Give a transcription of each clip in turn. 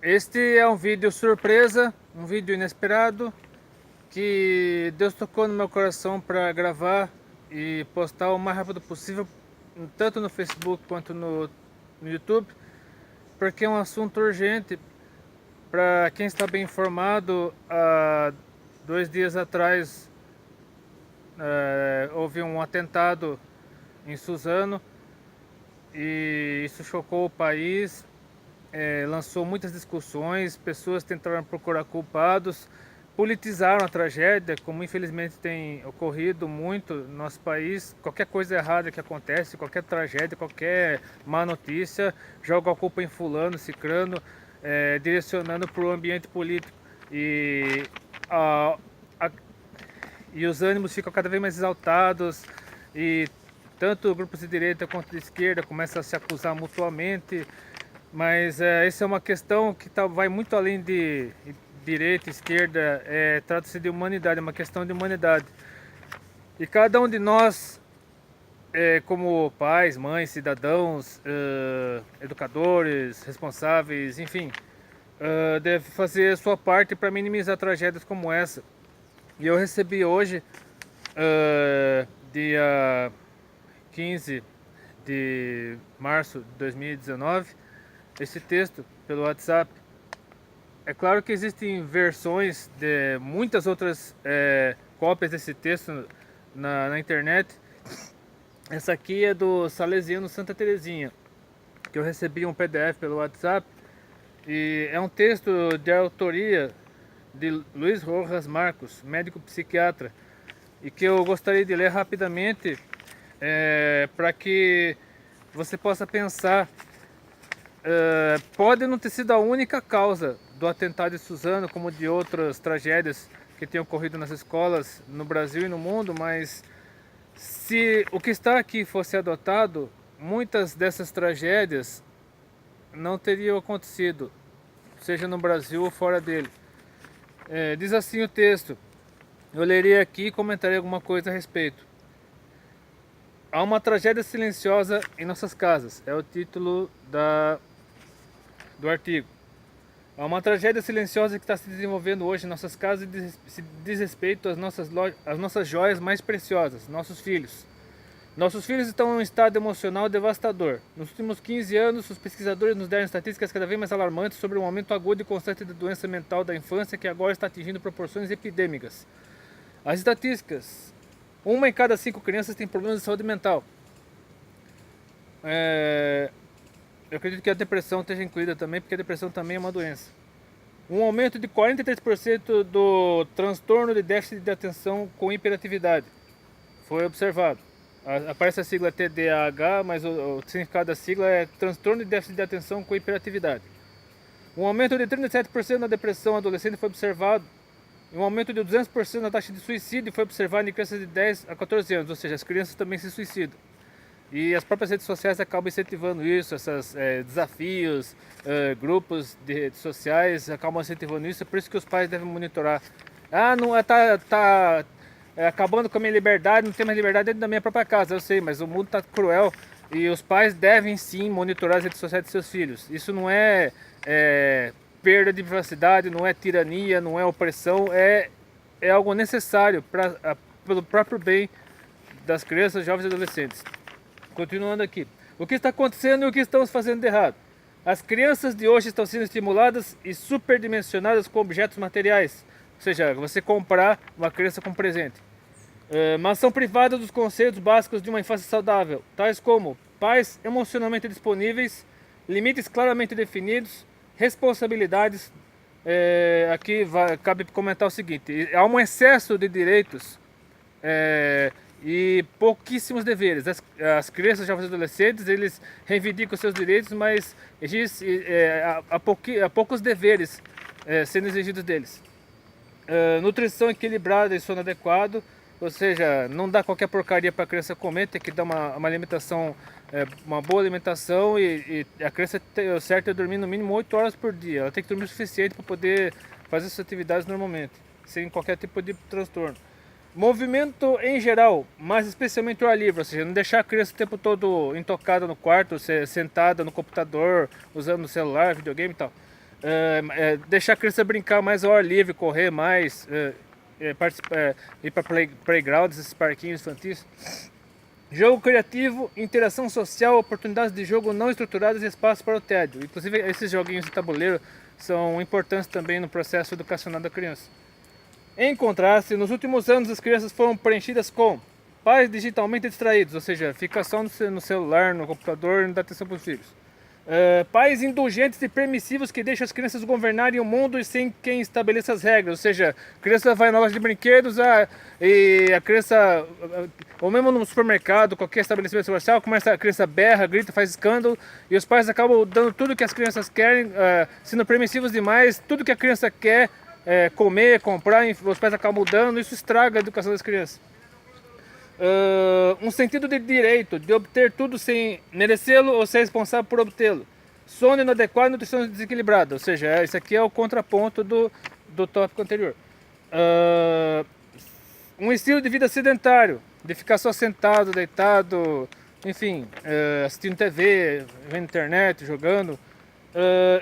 Este é um vídeo surpresa, um vídeo inesperado que Deus tocou no meu coração para gravar e postar o mais rápido possível, tanto no Facebook quanto no YouTube, porque é um assunto urgente. Para quem está bem informado, há 2 dias atrás houve um atentado em Suzano e isso chocou o país. Lançou muitas discussões, pessoas tentaram procurar culpados, politizaram a tragédia, como infelizmente tem ocorrido muito no nosso país. Qualquer coisa errada que acontece, qualquer tragédia, qualquer má notícia, joga a culpa em fulano, cicrano, direcionando para o ambiente político. E, a, a, e os ânimos ficam cada vez mais exaltados, e tanto grupos de direita quanto de esquerda começam a se acusar mutuamente. Mas essa é uma questão que vai muito além de direita, esquerda, trata-se de humanidade, é uma questão de humanidade. E cada um de nós, como pais, mães, cidadãos, educadores, responsáveis, enfim, deve fazer a sua parte para minimizar tragédias como essa. E eu recebi hoje, dia 15 de março de 2019, esse texto pelo WhatsApp. É claro que existem versões de muitas outras cópias desse texto na internet. Essa aqui é do Salesiano Santa Terezinha, que eu recebi um PDF pelo WhatsApp, e é um texto de autoria de Luiz Rojas Marcos, médico psiquiatra, e que eu gostaria de ler rapidamente para que você possa pensar. Pode não ter sido a única causa do atentado de Suzano, como de outras tragédias que têm ocorrido nas escolas no Brasil e no mundo, mas se o que está aqui fosse adotado, muitas dessas tragédias não teriam acontecido, seja no Brasil ou fora dele. Diz assim o texto, eu lerei aqui e comentarei alguma coisa a respeito. Há uma tragédia silenciosa em nossas casas, é o título do artigo. Há uma tragédia silenciosa que está se desenvolvendo hoje em nossas casas e diz respeito às nossas joias mais preciosas, nossos filhos. Nossos filhos estão em um estado emocional devastador. Nos últimos 15 anos, os pesquisadores nos deram estatísticas cada vez mais alarmantes sobre um aumento agudo e constante da doença mental da infância que agora está atingindo proporções epidêmicas. As estatísticas: 1 em cada 5 crianças tem problemas de saúde mental. Eu acredito que a depressão esteja incluída também, porque a depressão também é uma doença. Um aumento de 43% do transtorno de déficit de atenção com hiperatividade foi observado. Aparece a sigla TDAH, mas o significado da sigla é transtorno de déficit de atenção com hiperatividade. Um aumento de 37% na depressão adolescente foi observado. E um aumento de 200% na taxa de suicídio foi observado em crianças de 10 a 14 anos, ou seja, as crianças também se suicidam. E as próprias redes sociais acabam incentivando isso, esses desafios, grupos de redes sociais acabam incentivando isso, é por isso que os pais devem monitorar. Ah, não tá acabando com a minha liberdade, não tem mais liberdade dentro da minha própria casa, eu sei, mas o mundo está cruel e os pais devem sim monitorar as redes sociais de seus filhos. Isso não é perda de privacidade, não é tirania, não é opressão, é algo necessário pelo próprio bem das crianças, jovens e adolescentes. Continuando aqui. O que está acontecendo e o que estamos fazendo de errado? As crianças de hoje estão sendo estimuladas e superdimensionadas com objetos materiais. Ou seja, você comprar uma criança com presente. Mas são privadas dos conceitos básicos de uma infância saudável, tais como pais emocionalmente disponíveis, limites claramente definidos, responsabilidades. Aqui cabe comentar o seguinte: há um excesso de direitos e pouquíssimos deveres. As crianças, jovens e adolescentes, eles reivindicam seus direitos, mas há poucos deveres sendo exigidos deles. Nutrição equilibrada e sono adequado, ou seja, não dá qualquer porcaria para a criança comer, tem que dar uma alimentação, uma boa alimentação, e a criança, o certo é dormir no mínimo 8 horas por dia. Ela tem que dormir o suficiente para poder fazer suas atividades normalmente, sem qualquer tipo de transtorno. Movimento em geral, mas especialmente o ar livre, ou seja, não deixar a criança o tempo todo intocada no quarto, sentada no computador, usando o celular, videogame e tal. deixar a criança brincar mais ao ar livre, correr mais, ir para playgrounds, esses parquinhos infantis. Jogo criativo, interação social, oportunidades de jogo não estruturadas e espaço para o tédio. Inclusive, esses joguinhos de tabuleiro são importantes também no processo educacional da criança. Em contraste, nos últimos anos as crianças foram preenchidas com pais digitalmente distraídos, ou seja, fica só no celular, no computador, não dá atenção para os filhos. Pais indulgentes e permissivos que deixam as crianças governarem o mundo e sem quem estabeleça as regras. Ou seja, a criança vai na loja de brinquedos e a criança, ou mesmo no supermercado, qualquer estabelecimento comercial, a criança berra, grita, faz escândalo e os pais acabam dando tudo que as crianças querem, sendo permissivos demais, tudo que a criança quer comer, comprar, os pais acabam dando, isso estraga a educação das crianças. Um sentido de direito, de obter tudo sem merecê-lo ou ser responsável por obtê-lo. Sono inadequado e nutrição desequilibrada, ou seja, isso aqui é o contraponto do tópico anterior. Um estilo de vida sedentário, de ficar só sentado, deitado, enfim, assistindo TV, vendo internet, jogando.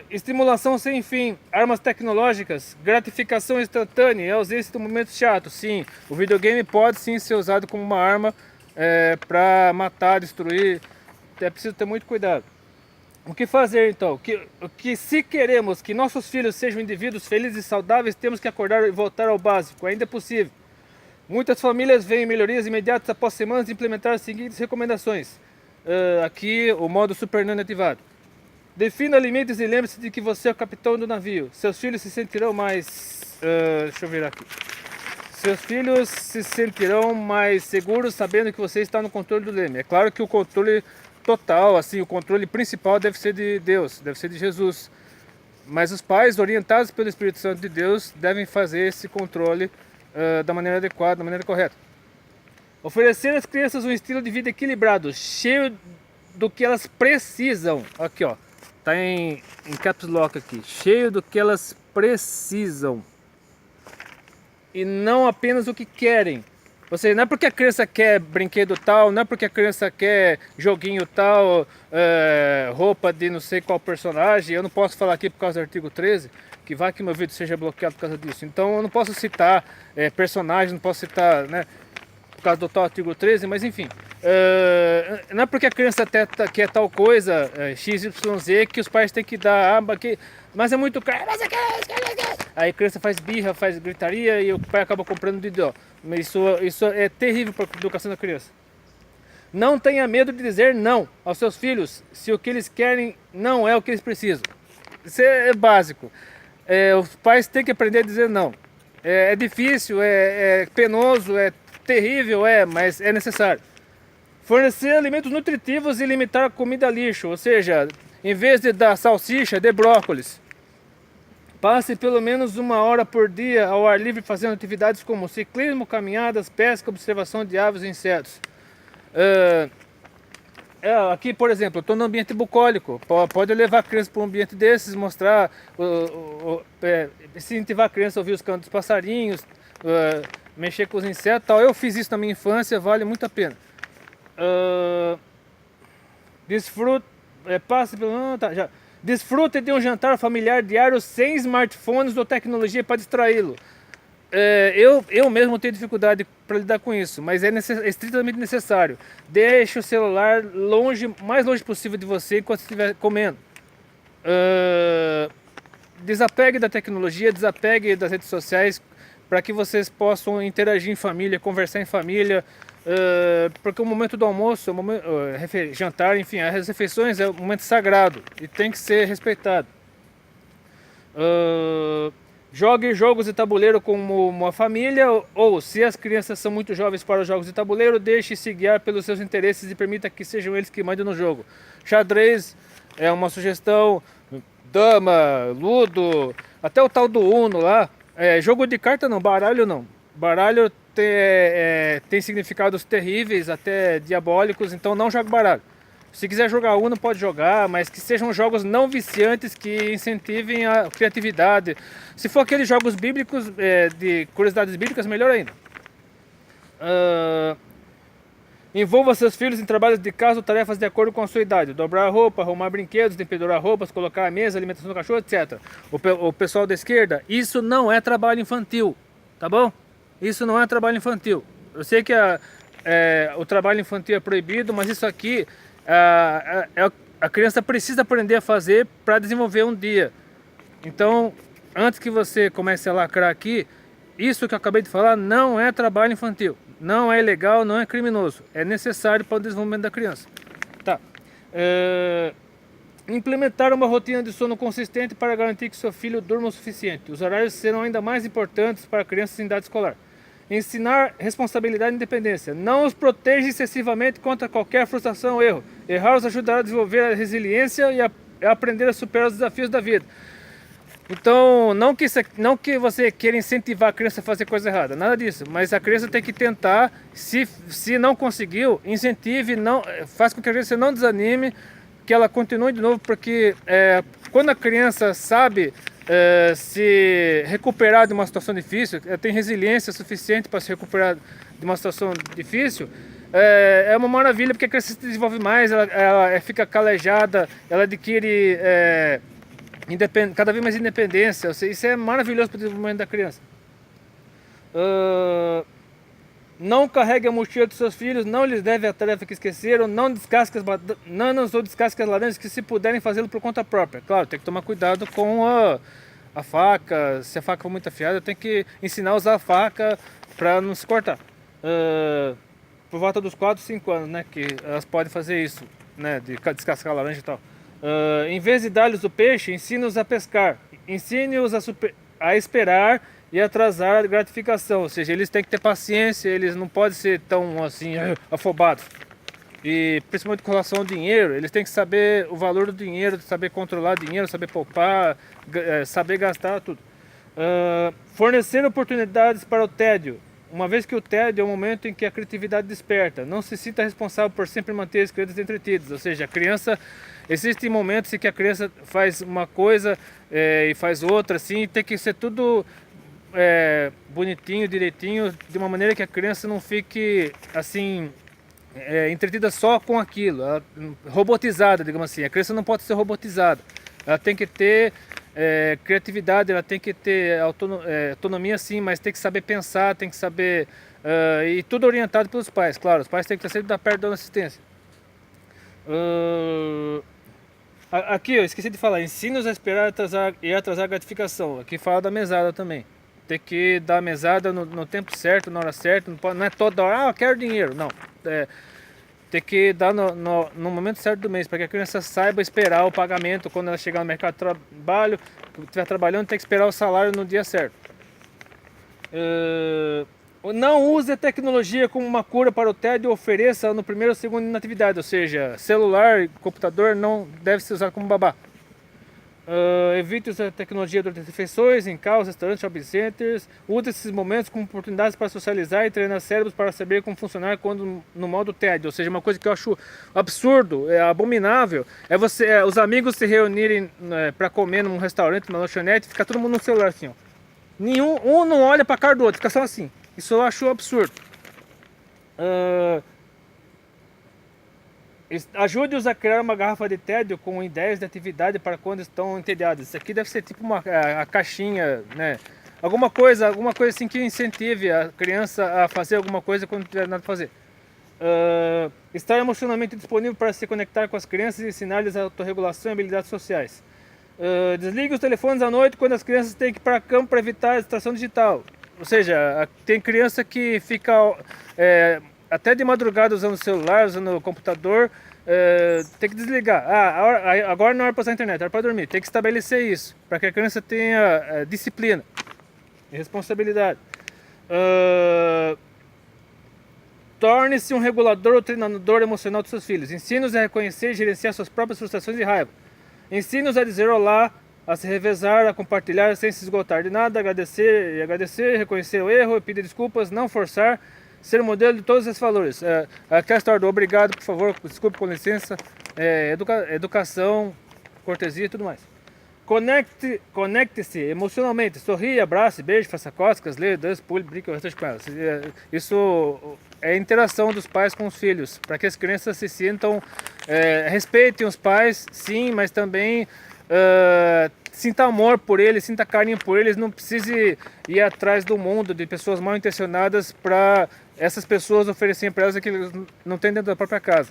Estimulação sem fim, armas tecnológicas, gratificação instantânea e ausência de momentos chatos. Sim, o videogame pode sim ser usado como uma arma para matar, destruir. É preciso ter muito cuidado. O que fazer então? Que se queremos que nossos filhos sejam indivíduos felizes e saudáveis, temos que acordar e voltar ao básico. Ainda é possível. Muitas famílias veem melhorias imediatas após semanas de implementar as seguintes recomendações. Aqui o modo Super Nano ativado. Defina limites e lembre-se de que você é o capitão do navio. Seus filhos se sentirão mais... deixa eu virar aqui. Seus filhos se sentirão mais seguros sabendo que você está no controle do leme. É claro que o controle total, assim, o controle principal deve ser de Deus, deve ser de Jesus. Mas os pais, orientados pelo Espírito Santo de Deus, devem fazer esse controle da maneira adequada, da maneira correta. Oferecer às crianças um estilo de vida equilibrado, cheio do que elas precisam. Aqui, ó. Tá em caps lock aqui. Cheio do que elas precisam. E não apenas o que querem. Ou seja, não é porque a criança quer brinquedo tal, não é porque a criança quer joguinho tal, roupa de não sei qual personagem. Eu não posso falar aqui por causa do artigo 13, que vai que meu vídeo seja bloqueado por causa disso. Então eu não posso citar personagem, não posso citar, né, por causa do tal artigo 13, mas enfim. Não é porque a criança quer tal coisa, XYZ, que os pais têm que dar, mas é muito caro, aí a criança faz birra, faz gritaria e o pai acaba comprando de dó. Isso é terrível para a educação da criança. Não tenha medo de dizer não aos seus filhos se o que eles querem não é o que eles precisam. Isso é básico. Os pais têm que aprender a dizer não. É difícil, é penoso, é terrível, mas é necessário. Fornecer alimentos nutritivos e limitar a comida lixo, ou seja, em vez de dar salsicha, dê brócolis. Passe pelo menos 1 hora por dia ao ar livre fazendo atividades como ciclismo, caminhadas, pesca, observação de aves e insetos. Aqui, por exemplo, eu estou no ambiente bucólico. Pode levar a criança para um ambiente desses, mostrar, incentivar a criança a ouvir os cantos dos passarinhos, mexer com os insetos, tal. Eu fiz isso na minha infância, vale muito a pena. Desfrute de um jantar familiar diário sem smartphones ou tecnologia para distraí-lo. Eu mesmo tenho dificuldade para lidar com isso, mas é estritamente necessário. Deixe o celular mais longe possível de você enquanto estiver comendo. Desapegue da tecnologia, desapegue das redes sociais para que vocês possam interagir em família, conversar em família. Porque o momento do almoço, jantar, enfim, as refeições é um momento sagrado e tem que ser respeitado. Jogue jogos de tabuleiro como uma família, ou se as crianças são muito jovens para os jogos de tabuleiro, deixe-se guiar pelos seus interesses e permita que sejam eles que mandem no jogo. Xadrez é uma sugestão, dama, ludo, até o tal do Uno lá. Jogo de carta não, baralho não. Baralho tem significados terríveis, até diabólicos, então não jogue baralho. Se quiser jogar Uno, pode jogar, mas que sejam jogos não viciantes, que incentivem a criatividade. Se for aqueles jogos bíblicos, de curiosidades bíblicas, melhor ainda. Envolva seus filhos em trabalhos de casa ou tarefas de acordo com a sua idade. Dobrar a roupa, arrumar brinquedos, temperar roupas, colocar a mesa, alimentação do cachorro, etc. O pessoal da esquerda, isso não é trabalho infantil, tá bom? Isso não é trabalho infantil. Eu sei que o trabalho infantil é proibido, mas isso aqui a criança precisa aprender a fazer para desenvolver um dia. Então, antes que você comece a lacrar aqui, isso que eu acabei de falar não é trabalho infantil. Não é ilegal, não é criminoso. É necessário para o desenvolvimento da criança. Tá. Implementar uma rotina de sono consistente para garantir que seu filho durma o suficiente. Os horários serão ainda mais importantes para crianças em idade escolar. Ensinar responsabilidade e independência. Não os proteja excessivamente contra qualquer frustração ou erro. Errar os ajudará a desenvolver a resiliência e a aprender a superar os desafios da vida. Então, não que você queira incentivar a criança a fazer coisa errada, nada disso. Mas a criança tem que tentar, se não conseguiu, incentive, faz com que a criança não desanime, que ela continue de novo, porque quando a criança sabe se recuperar de uma situação difícil, ela tem resiliência suficiente para se recuperar de uma situação difícil, é uma maravilha, porque a criança se desenvolve mais, ela fica calejada, ela adquire cada vez mais independência. Isso é maravilhoso para o desenvolvimento da criança. Não carregue a mochila dos seus filhos, não lhes deve a tarefa que esqueceram, não descasque as bananas ou descasque as laranjas, que se puderem fazê-lo por conta própria. Claro, tem que tomar cuidado com a faca. Se a faca for muito afiada, tem que ensinar a usar a faca para não se cortar. Por volta dos 4, 5 anos, né, que elas podem fazer isso, né, de descascar a laranja e tal. Em vez de dar-lhes o peixe, ensine-os a pescar. Ensine-os a esperar e atrasar a gratificação. Ou seja, eles têm que ter paciência, eles não podem ser tão assim afobados. E principalmente com relação ao dinheiro, eles têm que saber o valor do dinheiro, saber controlar o dinheiro, saber poupar, saber gastar tudo. Fornecer oportunidades para o tédio. Uma vez que o tédio é o momento em que a criatividade desperta. Não se sinta responsável por sempre manter as crianças entretidas. Ou seja, a criança... Existem momentos em que a criança faz uma coisa e faz outra, assim, tem que ser tudo bonitinho, direitinho, de uma maneira que a criança não fique, assim, entretida só com aquilo, robotizada, digamos assim. A criança não pode ser robotizada. Ela tem que ter criatividade, ela tem que ter autonomia, sim, mas tem que saber pensar, tem que saber... e tudo orientado pelos pais, claro. Os pais têm que estar sempre perto da assistência. Aqui, eu esqueci de falar, ensina-os a esperar e atrasar a gratificação. Aqui fala da mesada também. Tem que dar a mesada no tempo certo, na hora certa. Não é toda hora, eu quero dinheiro. Não. Tem que dar no momento certo do mês, para que a criança saiba esperar o pagamento quando ela chegar no mercado de trabalho. Estiver trabalhando, tem que esperar o salário no dia certo. Não use a tecnologia como uma cura para o tédio, ofereça no primeiro ou segundo inatividade, ou seja, celular e computador não deve ser usado como babá. Evite usar a tecnologia durante as refeições, em carros, restaurantes, shopping centers. Use esses momentos como oportunidades para socializar e treinar cérebros para saber como funcionar quando no modo tédio. Ou seja, uma coisa que eu acho absurdo, abominável, os amigos se reunirem para comer num restaurante, numa lanchonete, e ficar todo mundo no celular assim, ó. Um não olha para a cara do outro, fica só assim. Isso eu acho absurdo. Ajude-os a criar uma garrafa de tédio com ideias de atividade para quando estão entediados. Isso aqui deve ser tipo a caixinha, né? Alguma coisa assim que incentive a criança a fazer alguma coisa quando não tiver nada a fazer. Estar emocionalmente disponível para se conectar com as crianças e ensinar-lhes a autorregulação e habilidades sociais. Desligue os telefones à noite quando as crianças têm que ir para a cama para evitar a distração digital. Ou seja, tem criança que fica até de madrugada usando o celular, usando o computador, tem que desligar. Agora não é hora para usar a internet, é hora para dormir. Tem que estabelecer isso, para que a criança tenha disciplina e responsabilidade. Torne-se um regulador ou treinador emocional dos seus filhos. Ensine-os a reconhecer e gerenciar suas próprias frustrações e raiva. Ensine-os a dizer olá, a se revezar, a compartilhar sem se esgotar de nada, agradecer, reconhecer o erro, pedir desculpas, não forçar, ser modelo de todos esses valores. Aquela história do obrigado, por favor, desculpe, com licença, educação, cortesia e tudo mais. Conecte-se emocionalmente, sorria, abrace, beije, faça cócegas, leia, dança, pule, brinque bastante com elas. Isso é a interação dos pais com os filhos, para que as crianças se sintam, respeitem os pais, sim, mas também sinta amor por eles, sinta carinho por eles, não precise ir atrás do mundo de pessoas mal intencionadas para essas pessoas oferecerem para elas aquilo que eles não têm dentro da própria casa.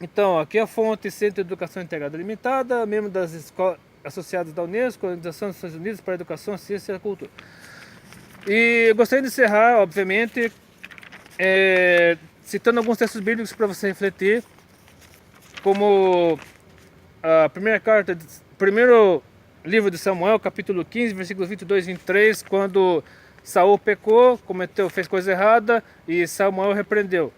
Então, aqui é a fonte Centro de Educação Integrada Limitada, membro das escolas associadas da Unesco, Organização dos Estados Unidos para a Educação, a Ciência e a Cultura. E eu gostaria de encerrar, obviamente, citando alguns textos bíblicos para você refletir, como a primeiro livro de Samuel, capítulo 15, versículos 22 e 23, quando Saul pecou, fez coisa errada e Samuel repreendeu.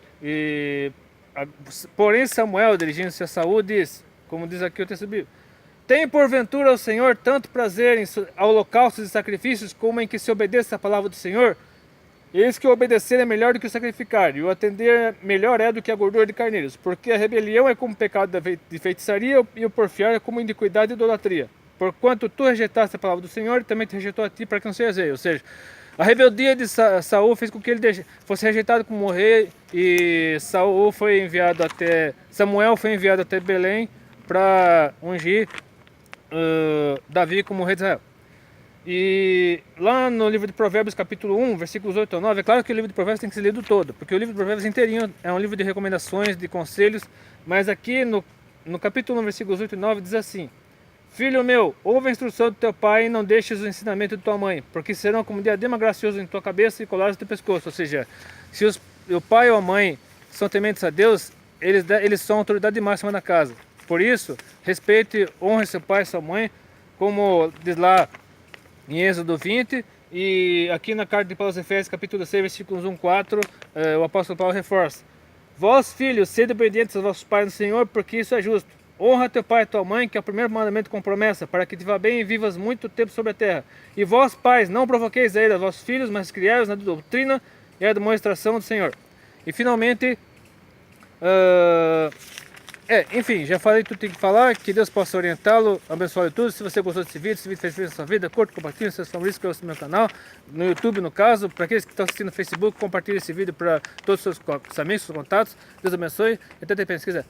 Porém Samuel, dirigindo-se a Saul, diz, como diz aqui o texto bíblico: tem porventura ao Senhor tanto prazer em holocaustos e sacrifícios, como em que se obedeça a palavra do Senhor? Eis que o obedecer é melhor do que o sacrificar, e o atender melhor é do que a gordura de carneiros, porque a rebelião é como pecado de feitiçaria, e o porfiar é como iniquidade e idolatria. Porquanto tu rejeitaste a palavra do Senhor, ele também te rejeitou a ti para que não sejas rei. Ou seja, a rebeldia de Saul fez com que ele fosse rejeitado como rei, e Samuel foi enviado até Belém para ungir Davi como rei de Israel. E lá no livro de Provérbios, capítulo 1, versículos 8 a 9, é claro que o livro de Provérbios tem que ser lido todo, porque o livro de Provérbios inteirinho é um livro de recomendações, de conselhos, mas aqui no capítulo 1, versículos 8 e 9, diz assim: filho meu, ouve a instrução do teu pai e não deixes o ensinamento de tua mãe, porque serão como diadema gracioso em tua cabeça e colares no teu pescoço. Ou seja, se o pai ou a mãe são tementes a Deus, eles são a autoridade máxima na casa. Por isso, respeite, honre seu pai e sua mãe, como diz lá em Êxodo 20, e aqui na carta de Paulo aos Efésios, capítulo 6, versículos 1 a 4, o apóstolo Paulo reforça: vós, filhos, sede obedientes aos vossos pais no Senhor, porque isso é justo. Honra teu pai e tua mãe, que é o primeiro mandamento com promessa, para que te vá bem e vivas muito tempo sobre a terra. E vós, pais, não provoqueis a ira aos vossos filhos, mas criai-os na doutrina e a demonstração do Senhor. E finalmente, enfim, já falei tudo que tem que falar. Que Deus possa orientá-lo, abençoe tudo. Se você gostou desse vídeo, se o vídeo fez diferença na sua vida, curta, compartilhe, seus favoritos, que eu no meu canal, no YouTube no caso. Para aqueles que estão assistindo no Facebook, compartilhe esse vídeo para todos os seus amigos, seus contatos. Deus abençoe e até depois, se quiser.